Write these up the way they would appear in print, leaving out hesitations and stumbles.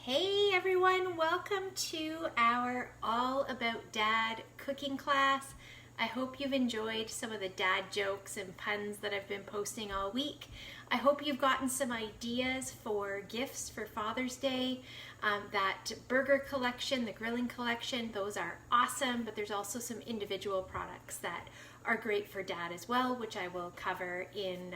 Hey everyone, welcome to our All About Dad cooking class. I hope you've enjoyed some of the dad jokes and puns that I've been posting all week. I hope you've gotten some ideas for gifts for Father's Day. That burger collection, the grilling collection, those are awesome, but there's also some individual products that are great for dad as well, which I will cover in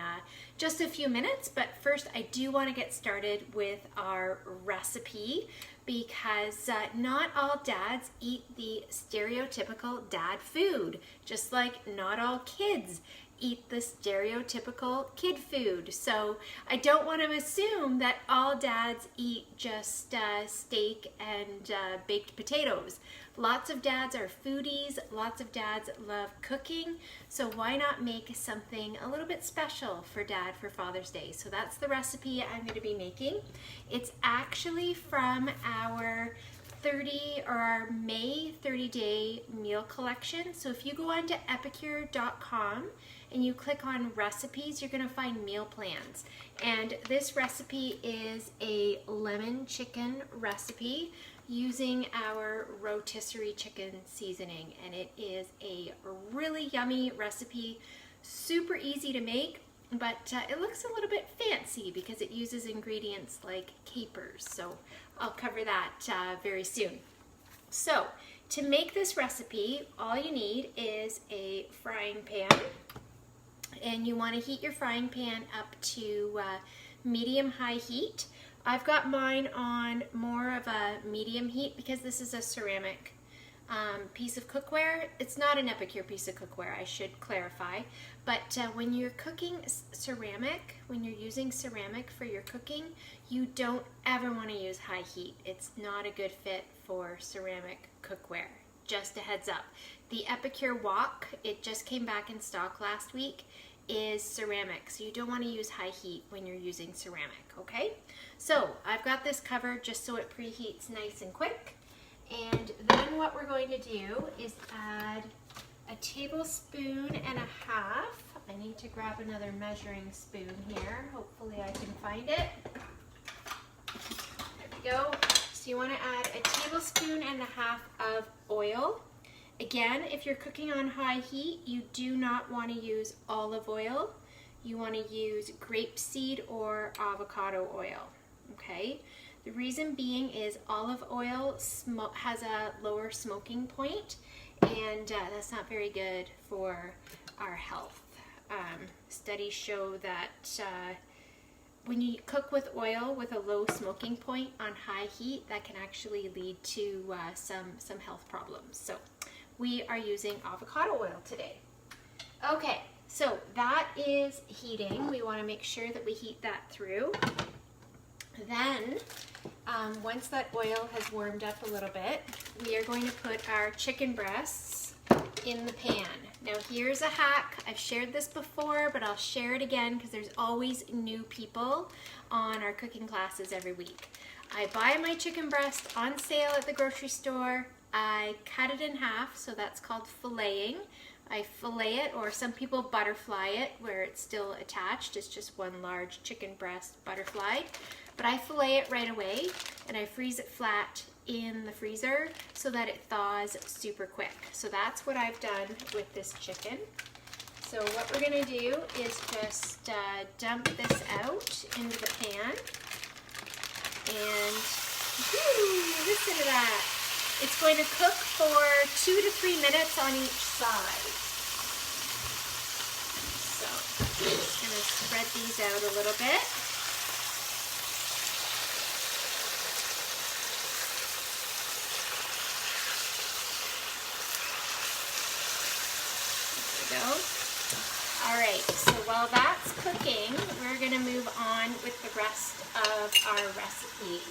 just a few minutes. But first, I do want to get started with our recipe because not all dads eat the stereotypical dad food, just like not all kids eat the stereotypical kid food. So I don't want to assume that all dads eat just steak and baked potatoes. Lots of dads are foodies, lots of dads love cooking, so why not make something a little bit special for dad for Father's Day? So that's the recipe I'm going to be making. It's actually from our our May 30-day meal collection. So if you go on to epicure.com and you click on recipes, you're going to find meal plans. And this recipe is a lemon chicken recipe using our rotisserie chicken seasoning, and it is a really yummy recipe, super easy to make, but it looks a little bit fancy because it uses ingredients like capers, so I'll cover that very soon. So to make this recipe, all you need is a frying pan, and you want to heat your frying pan up to medium-high heat. I've got mine on more of a medium heat because this is a ceramic piece of cookware. It's not an Epicure piece of cookware, I should clarify. But when you're cooking ceramic, when you're using ceramic for your cooking, you don't ever want to use high heat. It's not a good fit for ceramic cookware. Just a heads up. The Epicure wok, it just came back in stock last week, is ceramic, so you don't want to use high heat when you're using ceramic, okay? So I've got this covered just so it preheats nice and quick, and then what we're going to do is add a tablespoon and a half. I need to grab another measuring spoon here. Hopefully I can find it. There we go. So you want to add a tablespoon and a half of oil. Again, if you're cooking on high heat, you do not want to use olive oil. You want to use grapeseed or avocado oil, okay? The reason being is olive oil has a lower smoking point, and that's not very good for our health. Studies show that when you cook with oil with a low smoking point on high heat, that can actually lead to some health problems. So we are using avocado oil today. Okay, so that is heating. We want to make sure that we heat that through. Then, once that oil has warmed up a little bit, we are going to put our chicken breasts in the pan. Now here's a hack. I've shared this before, but I'll share it again because there's always new people on our cooking classes every week. I buy my chicken breast on sale at the grocery store. I cut it in half, so that's called filleting. I fillet it, or some people butterfly it where it's still attached. It's just one large chicken breast butterflied. But I fillet it right away, and I freeze it flat in the freezer so that it thaws super quick. So that's what I've done with this chicken. So what we're gonna do is just dump this out into the pan. And listen to that. It's going to cook for 2 to 3 minutes on each side. So I'm just going to spread these out a little bit. There we go. All right, so while that's cooking, we're going to move on with the rest of our recipe.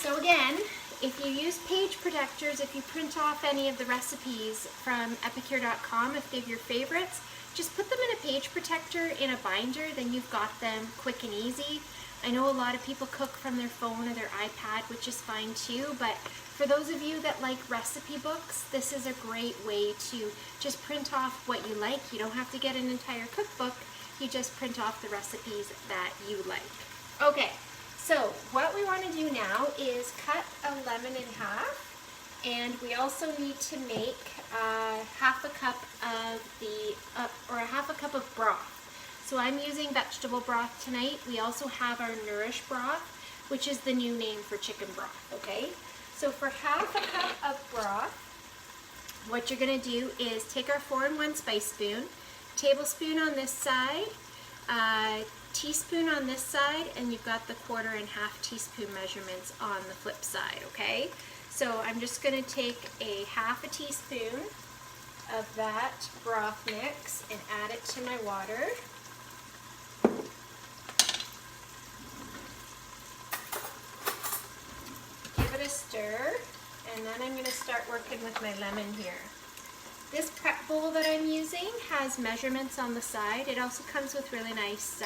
So again, if you use page protectors, if you print off any of the recipes from epicure.com, if they're your favorites, just put them in a page protector in a binder, then you've got them quick and easy. I know a lot of people cook from their phone or their iPad, which is fine too, but for those of you that like recipe books, this is a great way to just print off what you like. You don't have to get an entire cookbook, you just print off the recipes that you like. Okay, So what we want to do now is cut a lemon in half, and we also need to make half a cup of broth. So I'm using vegetable broth tonight. We also have our Nourish broth, which is the new name for chicken broth, okay? So for half a cup of broth, what you're gonna do is take our 4-in-1 spice spoon, tablespoon on this side, teaspoon on this side, and you've got the 1/4 and 1/2 teaspoon measurements on the flip side, okay? So I'm just gonna take a 1/2 teaspoon of that broth mix and add it to my water. Give it a stir, and then I'm gonna start working with my lemon here. This prep bowl that I'm using has measurements on the side. It also comes with really nice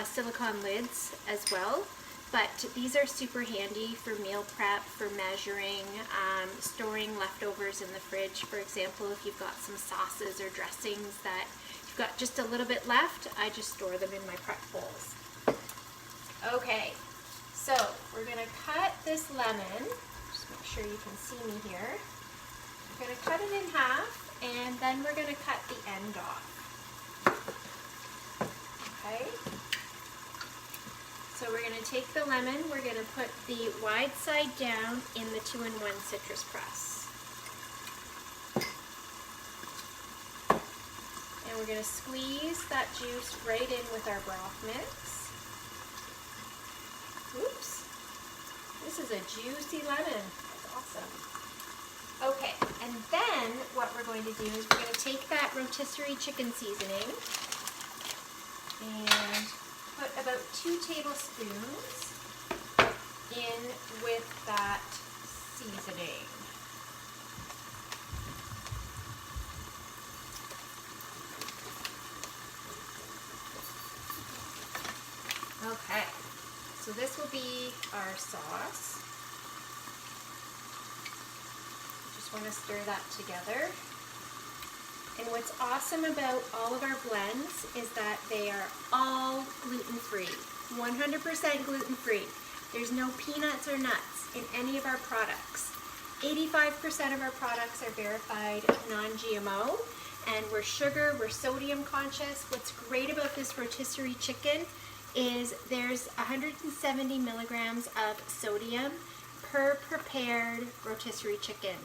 silicone lids as well, but these are super handy for meal prep, for measuring, storing leftovers in the fridge. For example, if you've got some sauces or dressings that you've got just a little bit left, I just store them in my prep bowls. Okay, so we're gonna cut this lemon. Just make sure you can see me here. We're going to cut it in half, and then we're going to cut the end off. Okay? So we're going to take the lemon, we're going to put the wide side down in the 2-in-1 citrus press. And we're going to squeeze that juice right in with our broth mix. Oops. This is a juicy lemon. That's awesome. Okay, and then what we're going to do is we're going to take that rotisserie chicken seasoning and put about 2 tablespoons in with that seasoning. Okay, so this will be our sauce. Want to stir that together. And what's awesome about all of our blends is that they are all gluten-free, 100% gluten-free. There's no peanuts or nuts in any of our products. 85% of our products are verified non-GMO, and we're sugar, we're sodium conscious. What's great about this rotisserie chicken is there's 170 milligrams of sodium per prepared rotisserie chicken.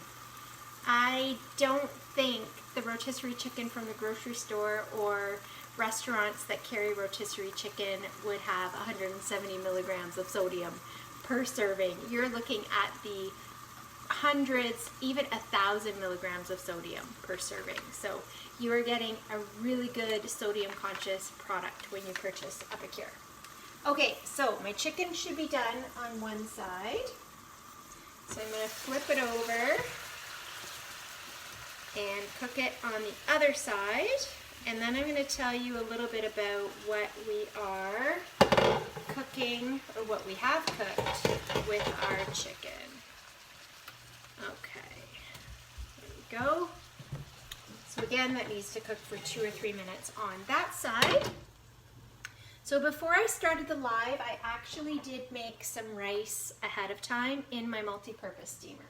I don't think the rotisserie chicken from the grocery store or restaurants that carry rotisserie chicken would have 170 milligrams of sodium per serving. You're looking at the hundreds, even 1,000 milligrams of sodium per serving. So you are getting a really good sodium conscious product when you purchase Epicure. Okay, so my chicken should be done on one side. So I'm going to flip it over and cook it on the other side, and then I'm going to tell you a little bit about what we are cooking, or what we have cooked with our chicken. Okay, there we go. So again, that needs to cook for 2 or 3 minutes on that side. So before I started the live, I actually did make some rice ahead of time in my multi-purpose steamer.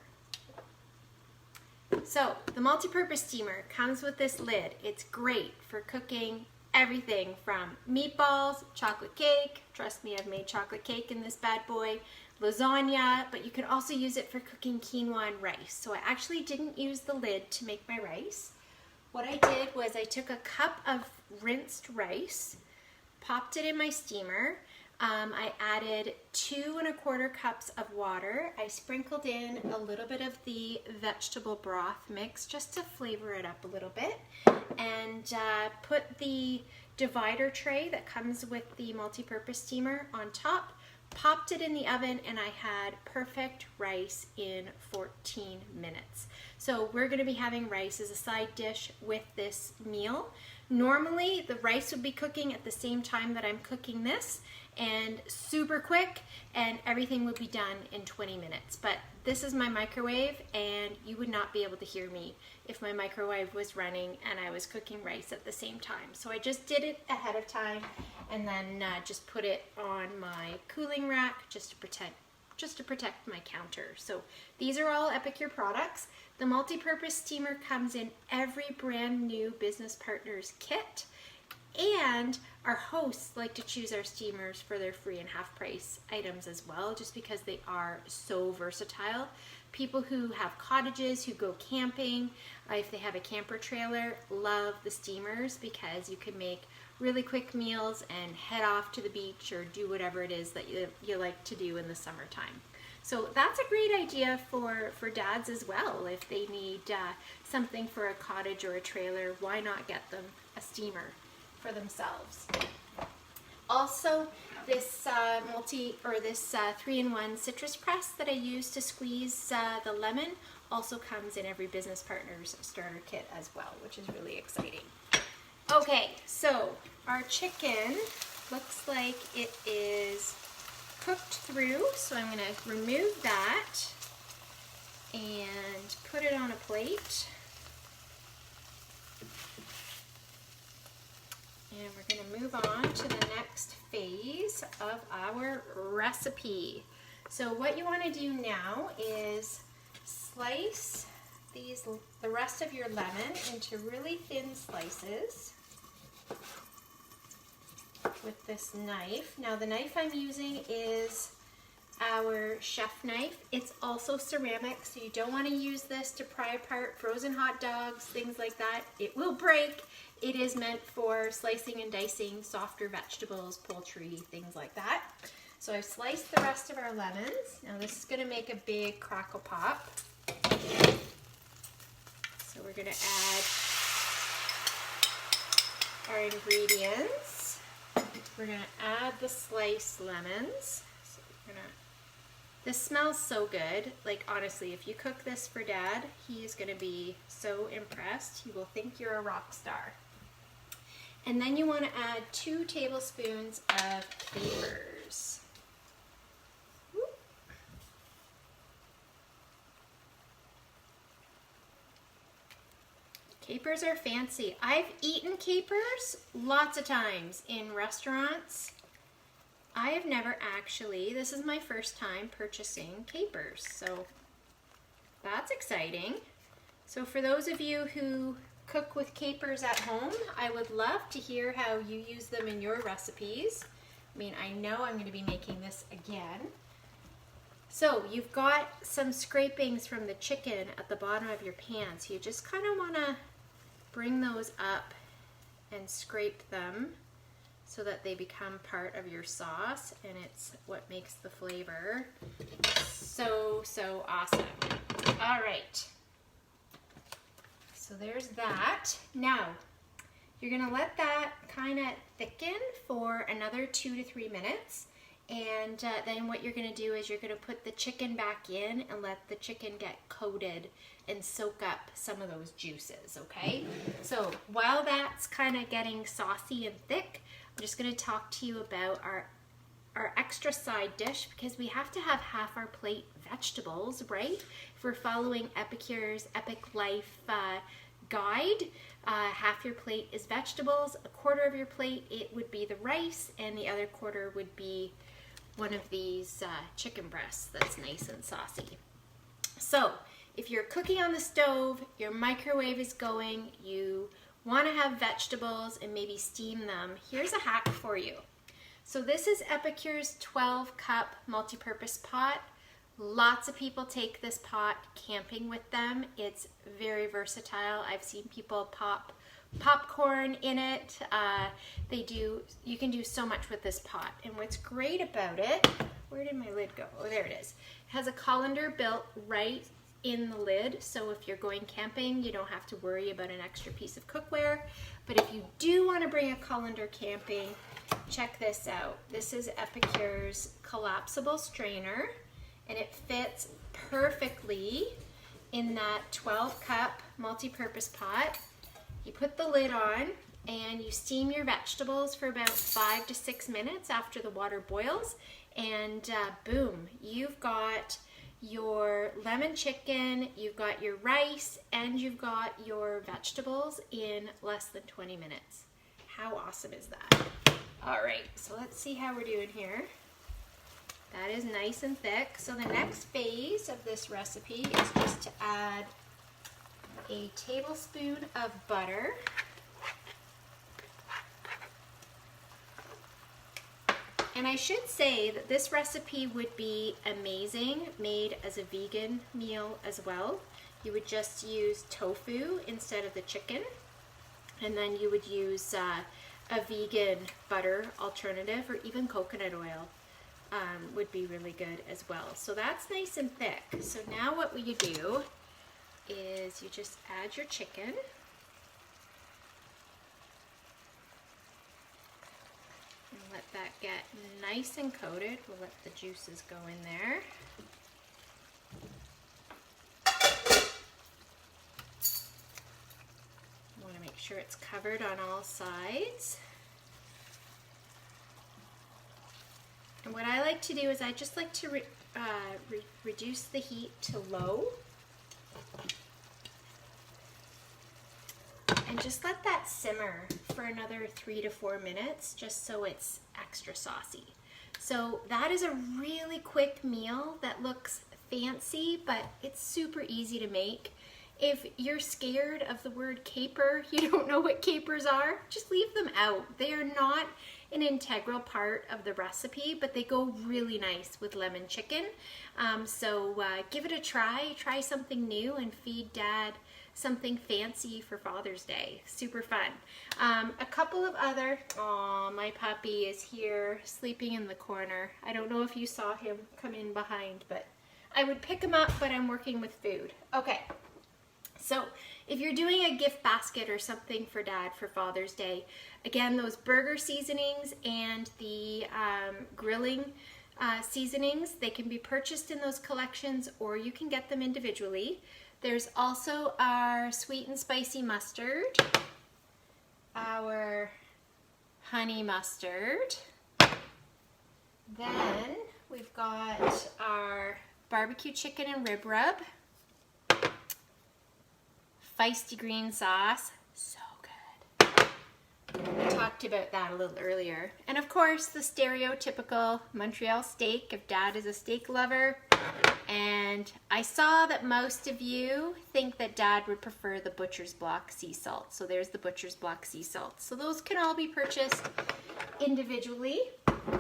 So the multi-purpose steamer comes with this lid. It's great for cooking everything from meatballs, chocolate cake. Trust me, I've made chocolate cake in this bad boy. Lasagna, but you can also use it for cooking quinoa and rice. So I actually didn't use the lid to make my rice. What I did was I took a cup of rinsed rice, popped it in my steamer. I added 2 1/4 cups of water. I sprinkled in a little bit of the vegetable broth mix just to flavor it up a little bit, and put the divider tray that comes with the multi-purpose steamer on top, popped it in the oven, and I had perfect rice in 14 minutes. So we're going to be having rice as a side dish with this meal. Normally the rice would be cooking at the same time that I'm cooking this, and super quick, and everything would be done in 20 minutes. But this is my microwave, and you would not be able to hear me if my microwave was running and I was cooking rice at the same time. So I just did it ahead of time, and then just put it on my cooling rack just to protect my counter. So these are all Epicure products. The multi-purpose steamer comes in every brand new Business Partners kit, and our hosts like to choose our steamers for their free and half price items as well, just because they are so versatile. People who have cottages, who go camping, if they have a camper trailer, love the steamers because you can make really quick meals and head off to the beach or do whatever it is that you like to do in the summertime. So that's a great idea for dads as well. If they need something for a cottage or a trailer, why not get them a steamer for themselves? Also, this 3-in-1 citrus press that I use to squeeze the lemon also comes in every Business Partners starter kit as well, which is really exciting. Okay, so our chicken looks like it is cooked through, so I'm going to remove that and put it on a plate. And we're going to move on to the next phase of our recipe. So what you want to do now is slice the rest of your lemon into really thin slices with this knife. Now the knife I'm using is our chef knife. It's also ceramic, so you don't want to use this to pry apart frozen hot dogs, things like that. It will break. It is meant for slicing and dicing softer vegetables, poultry, things like that. So I've sliced the rest of our lemons. Now this is going to make a big crackle pop. So we're going to add our ingredients. We're going to add the sliced lemons. So this smells so good. Like honestly, if you cook this for Dad, he is going to be so impressed. He will think you're a rock star. And then you want to add 2 tablespoons of capers. Capers are fancy. I've eaten capers lots of times in restaurants. I have never actually, this is my first time purchasing capers, so that's exciting. So for those of you who cook with capers at home, I would love to hear how you use them in your recipes. I mean, I know I'm going to be making this again. So you've got some scrapings from the chicken at the bottom of your pan, so you just kind of want to bring those up and scrape them so that they become part of your sauce, and it's what makes the flavor so awesome. All right, so there's that. Now you're gonna let that kind of thicken for another 2 to 3 minutes, and then what you're gonna do is you're gonna put the chicken back in and let the chicken get coated and soak up some of those juices, okay? So while that's kind of getting saucy and thick, I'm just going to talk to you about our extra side dish, because we have to have half our plate vegetables, right? If we're following Epicure's Epic Life guide, half your plate is vegetables, a quarter of your plate, it would be the rice, and the other quarter would be one of these chicken breasts that's nice and saucy. So if you're cooking on the stove, your microwave is going, you want to have vegetables and maybe steam them, here's a hack for you. So this is Epicure's 12-cup multi-purpose pot. Lots of people take this pot camping with them. It's very versatile. I've seen people pop popcorn in it. You can do so much with this pot. And what's great about it, where did my lid go? Oh, there it is. It has a colander built right in the lid, so if you're going camping, you don't have to worry about an extra piece of cookware. But if you do want to bring a colander camping, check this out. This is Epicure's collapsible strainer, and it fits perfectly in that 12-cup multi-purpose pot. You put the lid on, and you steam your vegetables for about 5 to 6 minutes after the water boils, and boom, you've got your lemon chicken, you've got your rice, and you've got your vegetables in less than 20 minutes. How awesome is that? All right, so let's see how we're doing here. That is nice and thick. So the next phase of this recipe is just to add a tablespoon of butter. And I should say that this recipe would be amazing made as a vegan meal as well. You would just use tofu instead of the chicken, and then you would use a vegan butter alternative, or even coconut oil would be really good as well. So that's nice and thick. So now what you do is you just add your chicken. And let that get nice and coated. We'll let the juices go in there. You want to make sure it's covered on all sides. And what I like to do is I just like to reduce the heat to low. And just let that simmer for another 3 to 4 minutes, just so it's extra saucy. So that is a really quick meal that looks fancy, but it's super easy to make. If you're scared of the word caper, you don't know what capers are, just leave them out. They are not an integral part of the recipe, but they go really nice with lemon chicken. So give it a try. Try something new and feed Dad something fancy for Father's Day. Super fun. A couple of other, my puppy is here sleeping in the corner. I don't know if you saw him come in behind, but I would pick him up, but I'm working with food. Okay. So if you're doing a gift basket or something for Dad for Father's Day, again, those burger seasonings and the grilling seasonings, they can be purchased in those collections, or you can get them individually. There's also our sweet and spicy mustard, our honey mustard, then we've got our barbecue chicken and rib rub, feisty green sauce, so good. We talked about that a little earlier. And of course, the stereotypical Montreal steak, if Dad is a steak lover. And I saw that most of you think that Dad would prefer the Butcher's Block sea salt. So there's the Butcher's Block sea salt. So those can all be purchased individually.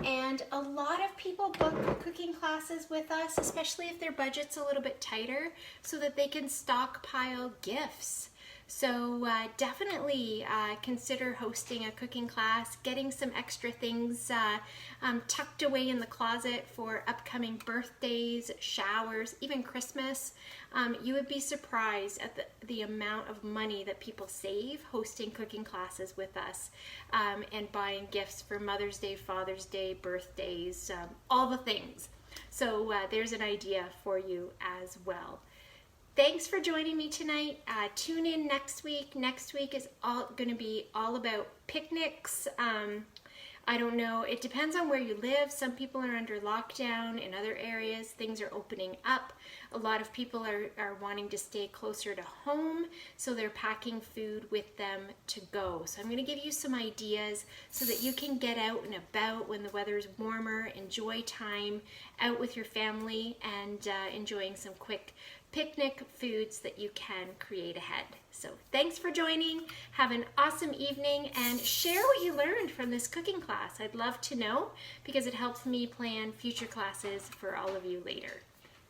And a lot of people book cooking classes with us, especially if their budget's a little bit tighter, so that they can stockpile gifts. So definitely consider hosting a cooking class, getting some extra things tucked away in the closet for upcoming birthdays, showers, even Christmas. You would be surprised at the amount of money that people save hosting cooking classes with us and buying gifts for Mother's Day, Father's Day, birthdays, all the things. So there's an idea for you as well. Thanks for joining me tonight. Tune in next week. Next week is going to be all about picnics. I don't know, it depends on where you live. Some people are under lockdown. In other areas, things are opening up. A lot of people are wanting to stay closer to home, so they're packing food with them to go. So I'm going to give you some ideas so that you can get out and about when the weather is warmer, enjoy time out with your family, and enjoying some quick picnic foods that you can create ahead. So thanks for joining. Have an awesome evening and share what you learned from this cooking class. I'd love to know because it helps me plan future classes for all of you later.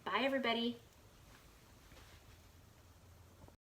Bye everybody.